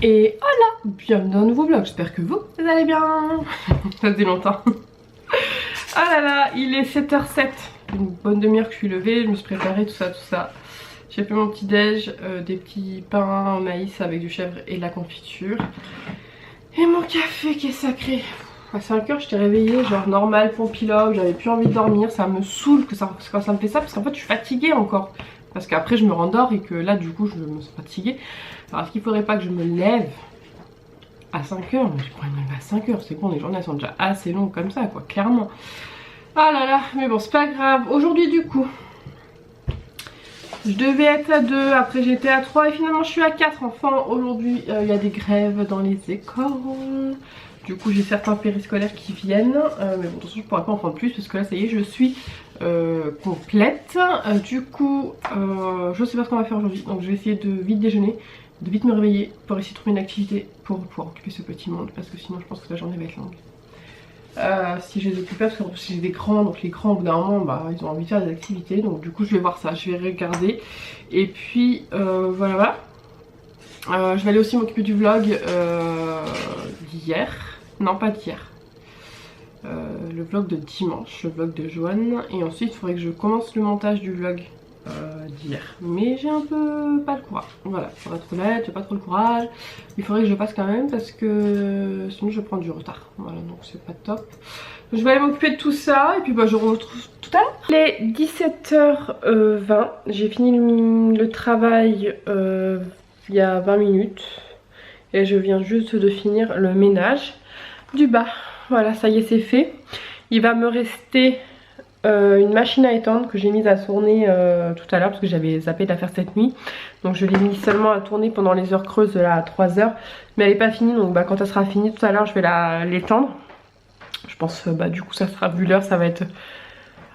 Et voilà, bienvenue dans un nouveau vlog, j'espère que vous allez bien. Ça faisait longtemps. Ah là là, il est 7h07, une bonne demi-heure que je suis levée, je me suis préparée, tout ça. J'ai fait mon petit déj, des petits pains au maïs avec du chèvre et de la confiture. Et mon café qui est sacré. À 5h j'étais réveillée, genre normal, pompilogue, j'avais plus envie de dormir, ça me saoule quand ça me fait ça, parce qu'en fait je suis fatiguée encore. Parce qu'après je me rendors et que là du coup je me sens fatiguée. Alors est-ce qu'il faudrait pas que je me lève à 5h? Mais je pourrais me lever à 5h, c'est bon, les journées elles sont déjà assez longues comme ça quoi, clairement. Ah là là, mais bon c'est pas grave. Aujourd'hui du coup, je devais être à 2, après j'étais à 3 et finalement je suis à 4 enfants. Aujourd'hui il y a des grèves dans les écoles. Du coup j'ai certains périscolaires qui viennent, mais bon attention je pourrais pas en prendre plus parce que là ça y est je suis complète. Du coup je sais pas ce qu'on va faire aujourd'hui, donc je vais essayer de vite déjeuner, de vite me réveiller pour essayer de trouver une activité pour pouvoir occuper ce petit monde, parce que sinon je pense que la journée va être longue. Si je les occupe, parce que si j'ai des grands, donc les grands au bout d'un moment bah, ils ont envie de faire des activités, donc du coup je vais voir ça, je vais regarder et puis voilà. Je vais aller aussi m'occuper du vlog d'hier. Non, pas d'hier. Le vlog de dimanche, le vlog de Joanne. Et ensuite, il faudrait que je commence le montage du vlog d'hier. Mais j'ai un peu pas le courage. Voilà, pour être honnête, j'ai pas trop le courage. Il faudrait que je passe quand même parce que sinon je vais prendre du retard. Voilà, donc c'est pas top. Donc, je vais aller m'occuper de tout ça et puis bah, je vous retrouve tout à l'heure. Il est 17h20. J'ai fini le travail il y a 20 minutes. Et je viens juste de finir le ménage du bas. Voilà, ça y est, c'est fait. Il va me rester une machine à étendre que j'ai mise à tourner tout à l'heure parce que j'avais zappé de la faire cette nuit. Donc je l'ai mis seulement à tourner pendant les heures creuses là à 3h. Mais elle n'est pas finie, donc bah, quand elle sera finie tout à l'heure je vais l'étendre. Je pense bah du coup ça sera, vu l'heure, ça va être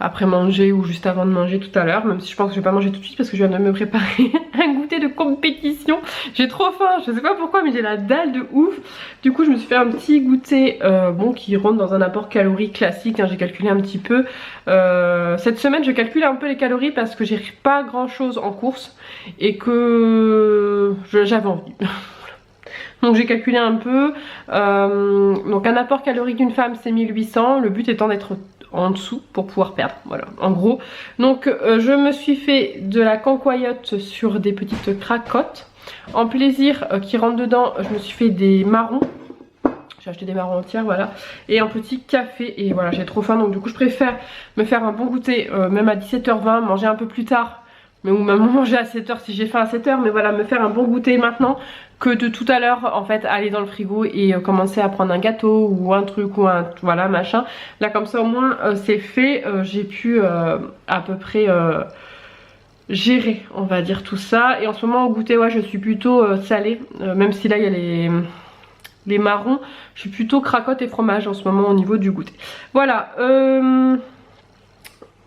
après manger ou juste avant de manger tout à l'heure, même si je pense que je vais pas manger tout de suite parce que je viens de me préparer un goûter de compétition. J'ai trop faim, je sais pas pourquoi mais j'ai la dalle de ouf. Du coup je me suis fait un petit goûter bon qui rentre dans un apport calorique classique, hein, j'ai calculé un petit peu. Cette semaine je calcule un peu les calories parce que j'ai pas grand chose en course et que j'avais envie. Donc j'ai calculé un peu, donc un apport calorique d'une femme c'est 1800, le but étant d'être en dessous pour pouvoir perdre, voilà en gros. Donc je me suis fait de la cancoyote sur des petites cracottes. En plaisir qui rentre dedans, je me suis fait des marrons. J'ai acheté des marrons entières, voilà. Et un petit café, et voilà, j'ai trop faim. Donc du coup je préfère me faire un bon goûter, même à 17h20, manger un peu plus tard. Mais ou même manger à 7h si j'ai faim à 7h. Mais voilà, me faire un bon goûter maintenant que de tout à l'heure en fait aller dans le frigo et commencer à prendre un gâteau ou un truc ou un voilà machin. Là comme ça au moins c'est fait, j'ai pu à peu près gérer on va dire tout ça. Et en ce moment au goûter ouais je suis plutôt salée, même si là il y a les marrons, je suis plutôt cracotte et fromage en ce moment au niveau du goûter. Voilà,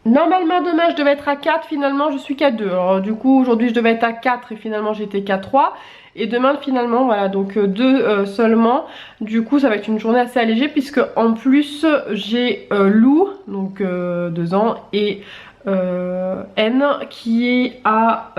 normalement demain je devais être à 4, finalement je suis qu'à 2. Alors du coup aujourd'hui je devais être à 4 et finalement j'étais qu'à 3. Et demain finalement voilà donc 2 seulement. Du coup ça va être une journée assez allégée puisque en plus j'ai Lou, donc 2 ans, et N qui est à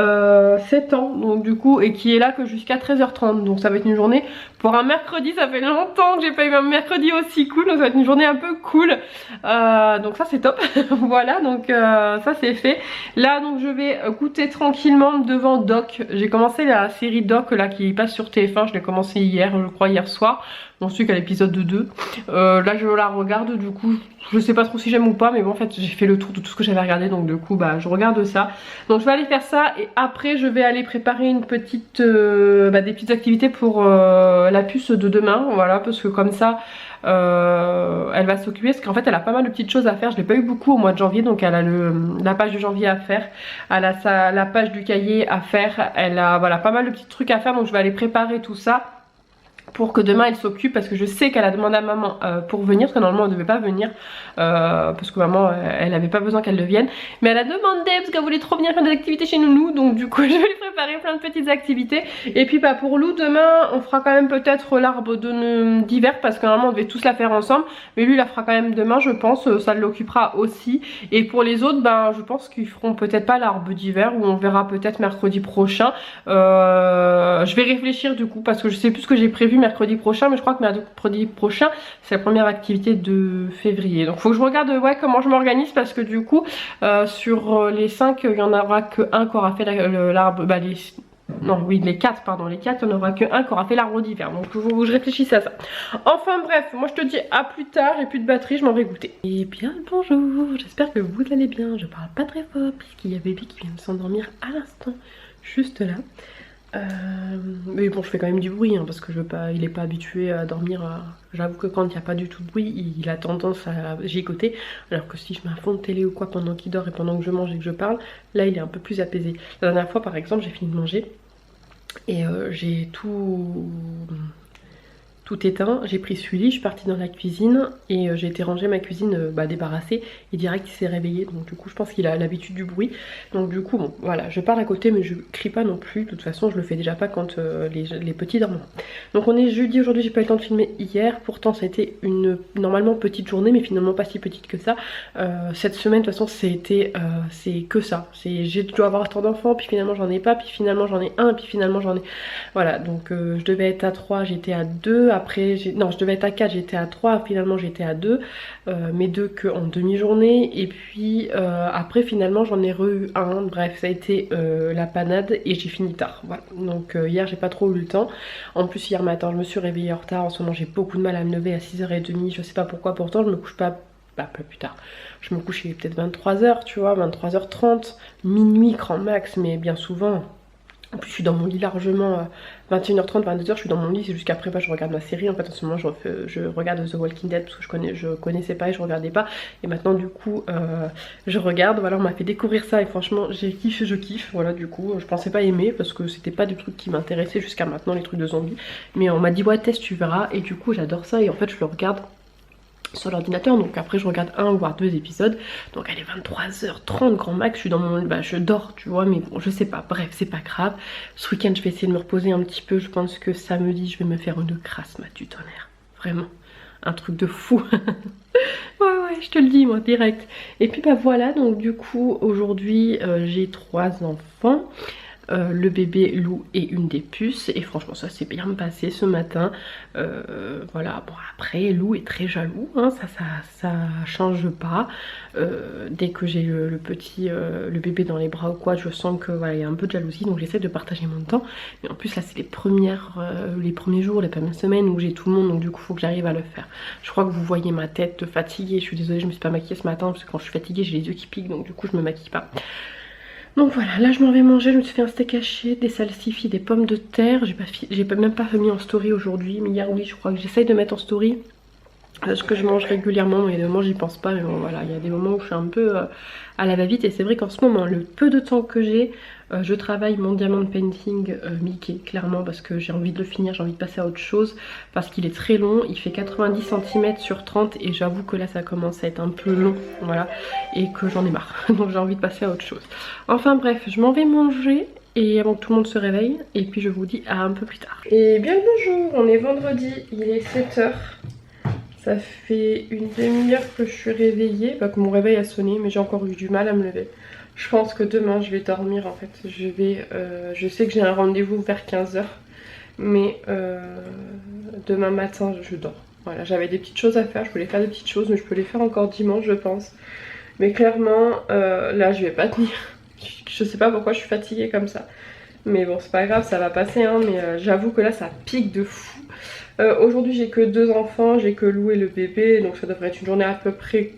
7 ans donc du coup, et qui est là que jusqu'à 13h30. Donc ça va être une journée pour un mercredi, ça fait longtemps que j'ai pas eu un mercredi aussi cool, donc ça va être une journée un peu cool. Donc ça c'est top. Voilà donc ça c'est fait. Là donc je vais goûter tranquillement devant Doc. J'ai commencé la série Doc là qui passe sur TF1, je l'ai commencé hier, je crois hier soir. J'en suis qu'à l'épisode 2. Là je la regarde, du coup je sais pas trop si j'aime ou pas, mais bon en fait j'ai fait le tour de tout ce que j'avais regardé, donc du coup bah je regarde ça. Donc je vais aller faire ça et après je vais aller préparer une petite des petites activités pour la puce de demain, voilà, parce que comme ça elle va s'occuper, parce qu'en fait elle a pas mal de petites choses à faire. Je l'ai pas eu beaucoup au mois de janvier, donc elle a la page de janvier à faire, elle a la page du cahier à faire, elle a voilà pas mal de petits trucs à faire, donc je vais aller préparer tout ça. pour que demain elle s'occupe, parce que je sais qu'elle a demandé à maman pour venir, parce que normalement elle ne devait pas venir, parce que maman elle avait pas besoin qu'elle le vienne, mais elle a demandé parce qu'elle voulait trop venir faire des activités chez nous, donc du coup je vais lui préparer plein de petites activités. Et puis bah pour Lou, demain on fera quand même peut-être l'arbre d'hiver, parce que normalement on devait tous la faire ensemble, mais lui il la fera quand même demain je pense, ça l'occupera aussi. Et pour les autres, ben je pense qu'ils feront peut-être pas l'arbre d'hiver, ou on verra peut-être mercredi prochain. Je vais réfléchir du coup, parce que je sais plus ce que j'ai prévu mercredi prochain, mais je crois que mercredi prochain c'est la première activité de février, donc faut que je regarde ouais comment je m'organise, parce que du coup sur les 5 il y en aura que un qui aura fait l'arbre, bah non oui les 4 pardon, les 4 il n'y en aura que un qui aura fait l'arbre d'hiver, donc faut que je réfléchisse à ça. Enfin bref, moi je te dis à plus tard, j'ai plus de batterie, je m'en vais goûter. Et bien bonjour, j'espère que vous allez bien, je parle pas très fort puisqu'il y a bébé qui vient de s'endormir à l'instant, juste là. Mais bon je fais quand même du bruit hein, parce que je veux pas, il est pas habitué à dormir, j'avoue que quand il n'y a pas du tout de bruit il a tendance à gigoter, alors que si je mets un fond de télé ou quoi pendant qu'il dort et pendant que je mange et que je parle, là il est un peu plus apaisé. La dernière fois par exemple j'ai fini de manger et j'ai tout éteint, j'ai pris celui-là, je suis partie dans la cuisine et j'ai été ranger ma cuisine débarrassée, et direct il s'est réveillé, donc du coup je pense qu'il a l'habitude du bruit, donc du coup bon voilà, je parle à côté mais je crie pas non plus, de toute façon je le fais déjà pas quand les petits dorment. Donc on est jeudi aujourd'hui, j'ai pas eu le temps de filmer hier, pourtant ça a été une normalement petite journée mais finalement pas si petite que ça. Cette semaine de toute façon c'est que ça, je dois avoir tant d'enfants, puis finalement j'en ai pas, puis finalement j'en ai un, puis finalement j'en ai... Voilà, donc je devais être à 3, j'étais à 2, après non je devais être à 4, j'étais à 3, finalement j'étais à 2, mais 2 que en demi-journée, et puis après finalement j'en ai re un, bref ça a été la panade et j'ai fini tard, voilà. Donc hier j'ai pas trop eu le temps, en plus hier matin je me suis réveillée en retard, en ce moment j'ai beaucoup de mal à me lever à 6h30, je sais pas pourquoi, pourtant je me couche pas plus tard, je me couche peut-être 23h tu vois, 23h30, minuit grand max, mais bien souvent. En plus je suis dans mon lit largement 21h30, 22h, je suis dans mon lit, c'est jusqu'après je regarde ma série. En fait en ce moment je regarde The Walking Dead parce que je connaissais pas et je regardais pas. Et maintenant du coup je regarde, voilà on m'a fait découvrir ça et franchement j'ai kiffé, je kiffe. Voilà du coup je pensais pas aimer parce que c'était pas du truc qui m'intéressait jusqu'à maintenant, les trucs de zombies. Mais on m'a dit ouais teste tu verras, et du coup j'adore ça et en fait je le regarde sur l'ordinateur, donc après je regarde un voire 2 épisodes, donc elle est 23h30 grand max, je suis dans mon... je dors tu vois, mais bon je sais pas, bref c'est pas grave. Ce week-end je vais essayer de me reposer un petit peu, je pense que samedi je vais me faire une crasse du tonnerre, vraiment un truc de fou. Ouais je te le dis moi direct. Et puis bah voilà, donc du coup aujourd'hui j'ai 3 enfants. Le bébé Lou et une des puces, et franchement ça s'est bien passé ce matin. Voilà, bon après Lou est très jaloux hein, ça change pas. Dès que j'ai le bébé dans les bras ou quoi, je sens que voilà il y a un peu de jalousie, donc j'essaie de partager mon temps. Mais en plus là c'est les premiers jours, les premières semaines où j'ai tout le monde, donc du coup faut que j'arrive à le faire. Je crois que vous voyez ma tête fatiguée, je suis désolée je me suis pas maquillée ce matin parce que quand je suis fatiguée j'ai les yeux qui piquent, donc du coup je me maquille pas. Donc voilà, là je m'en vais manger, je me suis fait un steak haché, des salsifis, des pommes de terre. J'ai même pas mis en story aujourd'hui, mais hier oui je crois que j'essaye de mettre en story ce que je mange régulièrement. Il y a des moments j'y pense pas, mais bon voilà, il y a des moments où je suis un peu à la va-vite. Et c'est vrai qu'en ce moment, le peu de temps que j'ai, je travaille mon diamond painting Mickey, clairement, parce que j'ai envie de le finir, j'ai envie de passer à autre chose, parce qu'il est très long, il fait 90 cm sur 30 et j'avoue que là ça commence à être un peu long, voilà, et que j'en ai marre, donc j'ai envie de passer à autre chose. Enfin bref, je m'en vais manger et avant que tout le monde se réveille, et puis je vous dis à un peu plus tard. Et bien le bonjour, on est vendredi, il est 7h. Ça fait une demi-heure que je suis réveillée, que mon réveil a sonné, mais j'ai encore eu du mal à me lever. Je pense que demain je vais dormir en fait. Je sais que j'ai un rendez-vous vers 15h, mais demain matin je dors. Voilà, j'avais des petites choses à faire, je voulais faire des petites choses, mais je peux les faire encore dimanche je pense. Mais clairement là je vais pas tenir. Je sais pas pourquoi je suis fatiguée comme ça. Mais bon c'est pas grave, ça va passer hein, mais j'avoue que là ça pique de fou. Aujourd'hui j'ai que 2 enfants, j'ai que Lou et le bébé, donc ça devrait être une journée à peu près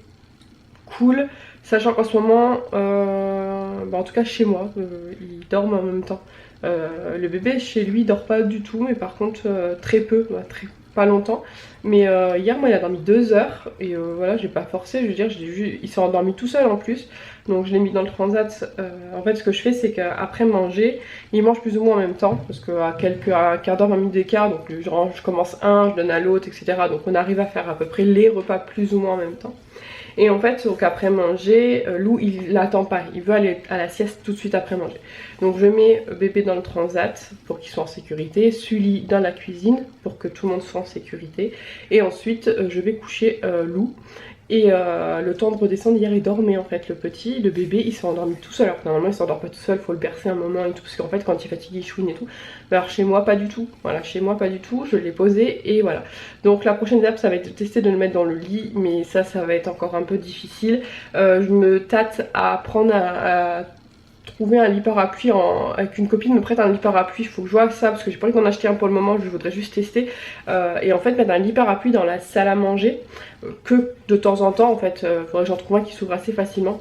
cool. Sachant qu'en ce moment, en tout cas chez moi, ils dorment en même temps. Le bébé chez lui il dort pas du tout, mais par contre très peu, pas longtemps. Mais hier moi il a dormi 2 heures et voilà j'ai pas forcé, je veux dire il s'est endormi tout seul en plus. Donc je l'ai mis dans le transat. En fait ce que je fais c'est qu'après manger, ils mangent plus ou moins en même temps. Parce qu'à un quart d'heure, 20 minutes d'écart, donc je commence un, je donne à l'autre, etc. Donc on arrive à faire à peu près les repas plus ou moins en même temps. Et en fait, donc après manger, Lou il l'attend pas, il veut aller à la sieste tout de suite après manger. Donc je mets bébé dans le transat pour qu'il soit en sécurité, Sully dans la cuisine pour que tout le monde soit en sécurité. Et ensuite je vais coucher Lou. Et le temps de redescendre, hier il dormait en fait, le petit, le bébé il s'est endormi tout seul. Alors que normalement il s'endort pas tout seul, faut le bercer un moment et tout. Parce qu'en fait quand il est fatigué il chouine et tout. Mais alors chez moi pas du tout, voilà, chez moi pas du tout, je l'ai posé et voilà. Donc la prochaine étape ça va être de tester de le mettre dans le lit. Mais ça va être encore un peu difficile. Je me tâte à apprendre à trouver un lit parapluie avec une copine me prête un lit parapluie, il faut que je vois ça parce que j'ai pas envie d'en acheter un pour le moment, je voudrais juste tester et en fait mettre un lit parapluie dans la salle à manger que de temps en temps en fait, faudrait que j'en trouve un qui s'ouvre assez facilement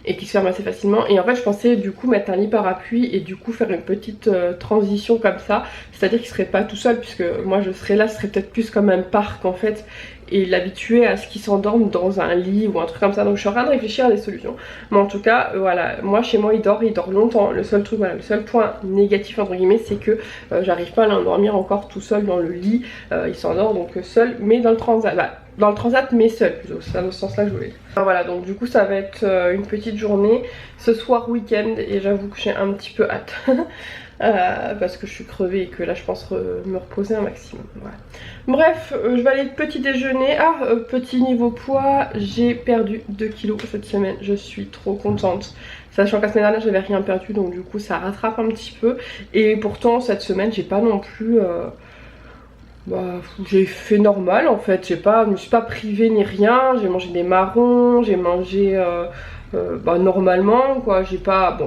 et qui se ferme assez facilement. Et en fait je pensais du coup mettre un lit parapluie et du coup faire une petite transition comme ça, c'est à dire qu'il serait pas tout seul puisque moi je serais là, ce serait peut-être plus comme un parc en fait, et l'habituer à ce qu'il s'endorme dans un lit ou un truc comme ça. Donc je suis en train de réfléchir à des solutions, mais en tout cas voilà, moi chez moi il dort longtemps. Le seul truc, voilà, le seul point négatif entre guillemets c'est que j'arrive pas à l'endormir encore tout seul dans le lit. Il s'endort donc seul mais dans le transat, dans le transat mais seul plutôt, c'est dans ce sens là que je voulais dire. Alors voilà, donc du coup ça va être une petite journée ce soir week-end et j'avoue que j'ai un petit peu hâte. Parce que je suis crevée et que là je pense me reposer un maximum. Voilà. Bref, je vais aller petit déjeuner. Petit niveau poids, j'ai perdu 2 kilos cette semaine, je suis trop contente. Sachant que la semaine dernière j'avais rien perdu, donc du coup ça rattrape un petit peu. Et pourtant cette semaine j'ai pas non plus... j'ai fait normal en fait, je me suis pas privée ni rien, j'ai mangé des marrons, j'ai mangé... normalement quoi, j'ai pas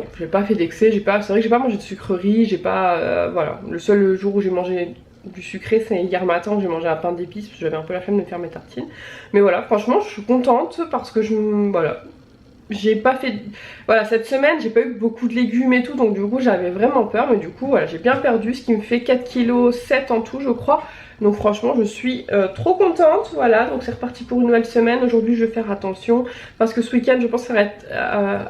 fait d'excès, c'est vrai que j'ai pas mangé de sucreries, j'ai pas voilà, le seul jour où j'ai mangé du sucré c'est hier matin où j'ai mangé un pain d'épices parce que j'avais un peu la flemme de faire mes tartines. Mais voilà, franchement je suis contente parce que j'ai pas fait, voilà, cette semaine j'ai pas eu beaucoup de légumes et tout, donc du coup j'avais vraiment peur, mais du coup voilà, j'ai bien perdu, ce qui me fait 4,7 kg en tout je crois. Donc franchement je suis trop contente, voilà, donc c'est reparti pour une nouvelle semaine. Aujourd'hui je vais faire attention parce que ce week-end je pense que ça va être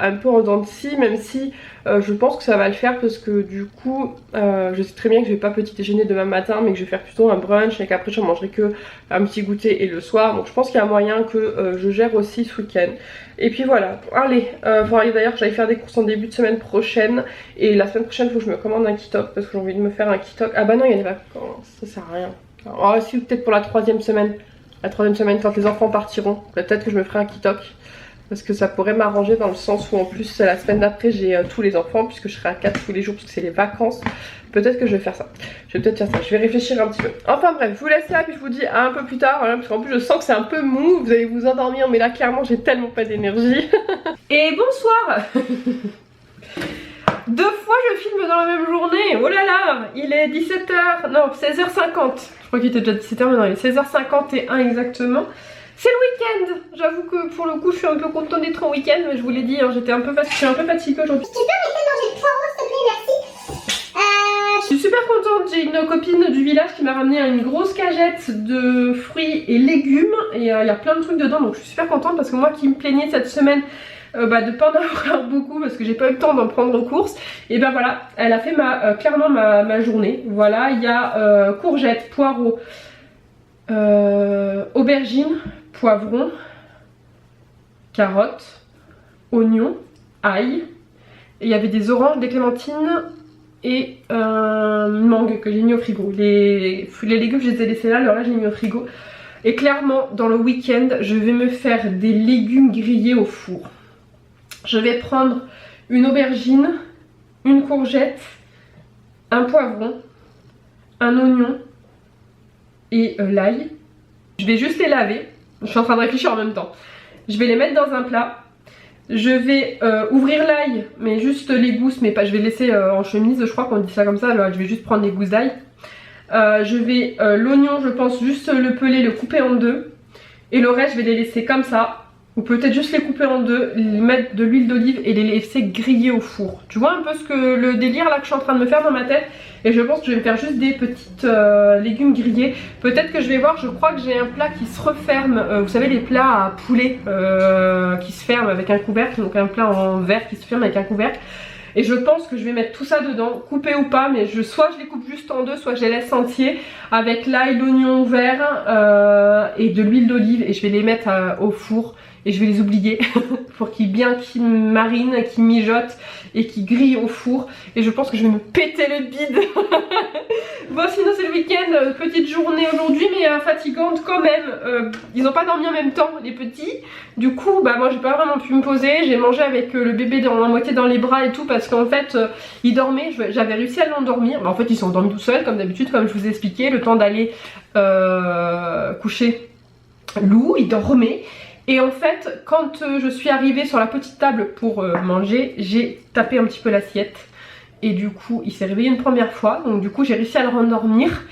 un peu en dents de scie, même si je pense que ça va le faire parce que du coup je sais très bien que je vais pas petit déjeuner demain matin mais que je vais faire plutôt un brunch et qu'après je mangerai que un petit goûter et le soir. Donc je pense qu'il y a moyen que je gère aussi ce week-end. Et puis voilà, allez, d'ailleurs j'allais faire des courses en début de semaine prochaine. Et la semaine prochaine il faut que je me commande un Kitok parce que j'ai envie de me faire un Kitok. Ah bah non il y a des vacances, ça sert à rien. Oh si, peut-être pour la troisième semaine. La troisième semaine quand les enfants partiront, peut-être que je me ferai un Kitok. Parce que ça pourrait m'arranger dans le sens où en plus la semaine d'après j'ai tous les enfants puisque je serai à 4 tous les jours parce que c'est les vacances. Peut-être que je vais faire ça. Je vais peut-être faire ça, je vais réfléchir un petit peu. Enfin bref, je vous laisse là puis je vous dis à un peu plus tard, voilà, parce qu'en plus je sens que c'est un peu mou, vous allez vous endormir mais là clairement j'ai tellement pas d'énergie. Et bonsoir. 2 fois je filme dans la même journée, oh là là, il est 17h, non 16h50. Je crois qu'il était déjà 17h mais non il est 16h51 exactement. C'est le week-end. J'avoue que pour le coup je suis un peu contente d'être en week-end, mais je vous l'ai dit, hein, je suis un peu fatiguée aujourd'hui. Tu peux arrêter de manger le poireau s'il te plaît, merci. Je suis super contente, j'ai une copine du village qui m'a ramené une grosse cagette de fruits et légumes et il y a plein de trucs dedans, donc je suis super contente parce que moi qui me plaignais cette semaine de pas en avoir beaucoup parce que j'ai pas eu le temps d'en prendre aux courses, et ben voilà, elle a fait clairement ma journée. Voilà, il y a courgettes, poireaux, aubergines, poivrons, carottes, oignons, ail, et il y avait des oranges, des clémentines et une mangue que j'ai mis au frigo. Les légumes je les ai laissés là, le reste j'ai mis au frigo. Et clairement dans le week-end je vais me faire des légumes grillés au four. Je vais prendre une aubergine, une courgette, un poivron, un oignon et l'ail. Je vais juste les laver, je suis en train de réfléchir en même temps. Je vais les mettre dans un plat. Je vais ouvrir l'ail, mais juste les gousses, mais pas, je vais laisser en chemise, je crois qu'on dit ça comme ça, alors je vais juste prendre les gousses d'ail. Je vais l'oignon, je pense juste le peler, le couper en deux. Et le reste je vais les laisser comme ça. ou peut-être juste les couper en deux, mettre de l'huile d'olive et les laisser griller au four. Tu vois un peu le délire là que je suis en train de me faire dans ma tête. Et je pense que je vais me faire juste des petites légumes grillés. Peut-être que je vais voir, je crois que j'ai un plat qui se referme. Vous savez les plats à poulet qui se ferment avec un couvercle. Donc un plat en verre qui se ferme avec un couvercle. Et je pense que je vais mettre tout ça dedans, coupé ou pas, mais soit je les coupe juste en deux, soit je les laisse entiers, avec l'ail, l'oignon vert et de l'huile d'olive, et je vais les mettre au four et je vais les oublier pour qu'ils marinent, qu'ils mijotent et qu'ils grillent au four. Et je pense que je vais me péter le bide. Bon, sinon c'est le week-end, petite journée aujourd'hui, mais fatigante quand même. Ils n'ont pas dormi en même temps, les petits. Du coup, bah moi j'ai pas vraiment pu me poser. J'ai mangé avec le bébé à moitié dans les bras et tout, parce qu'en fait il dormait. J'avais réussi à l'endormir. Bah, en fait ils sont endormis tout seuls comme d'habitude, comme je vous ai expliqué. Le temps d'aller coucher Lou, il dormait. Et en fait, quand je suis arrivée sur la petite table pour manger, j'ai tapé un petit peu l'assiette. Et du coup, il s'est réveillé une première fois. Donc du coup, j'ai réussi à le rendormir.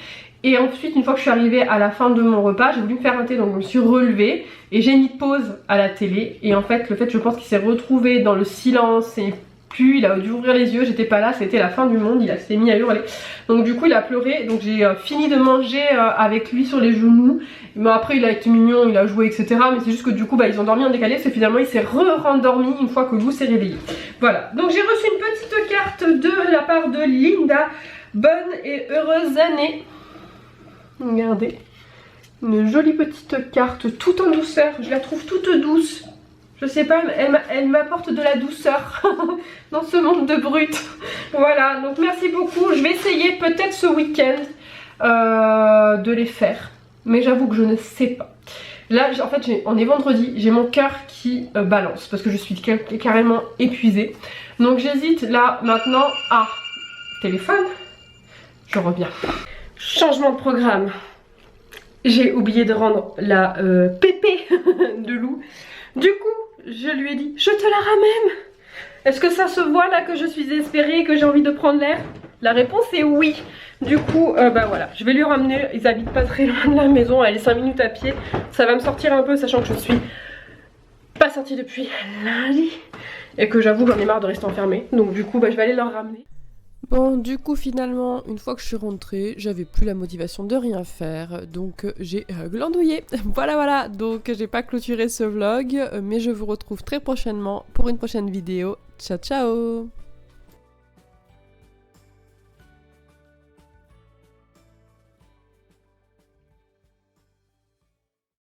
Et ensuite, une fois que je suis arrivée à la fin de mon repas, j'ai voulu me faire un thé. Donc je me suis relevée et j'ai mis pause à la télé. Et en fait, je pense qu'il s'est retrouvé dans le silence et plus, il a dû ouvrir les yeux, j'étais pas là, c'était la fin du monde, il s'est mis à hurler. Donc du coup il a pleuré, donc j'ai fini de manger avec lui sur les genoux. Mais après il a été mignon, il a joué etc. Mais c'est juste que du coup bah, ils ont dormi en décalé, parce que finalement il s'est rendormi une fois que Lou s'est réveillé. Voilà, donc j'ai reçu une petite carte de la part de Linda. Bonne et heureuse année. Regardez, une jolie petite carte, toute en douceur, je la trouve toute douce. Je sais pas, elle m'apporte de la douceur dans ce monde de brut. Voilà, donc merci beaucoup. Je vais essayer peut-être ce week-end de les faire. Mais j'avoue que je ne sais pas. Là, en fait, on est vendredi, j'ai mon cœur qui balance parce que je suis carrément épuisée. Donc j'hésite là maintenant à téléphone. Je reviens. Changement de programme. J'ai oublié de rendre la pépé de Lou. Du coup, je lui ai dit, je te la ramène. Est-ce que ça se voit là que je suis désespérée et que j'ai envie de prendre l'air? La réponse est oui. Du coup, bah voilà, je vais lui ramener. Ils habitent pas très loin de la maison, elle est 5 minutes à pied. Ça va me sortir un peu, sachant que je suis pas sortie depuis lundi. Et que j'avoue, j'en ai marre de rester enfermée. Donc du coup, bah, je vais aller leur ramener. Bon, du coup, finalement, une fois que je suis rentrée, j'avais plus la motivation de rien faire, donc j'ai glandouillé. Voilà, donc j'ai pas clôturé ce vlog, mais je vous retrouve très prochainement pour une prochaine vidéo. Ciao, ciao!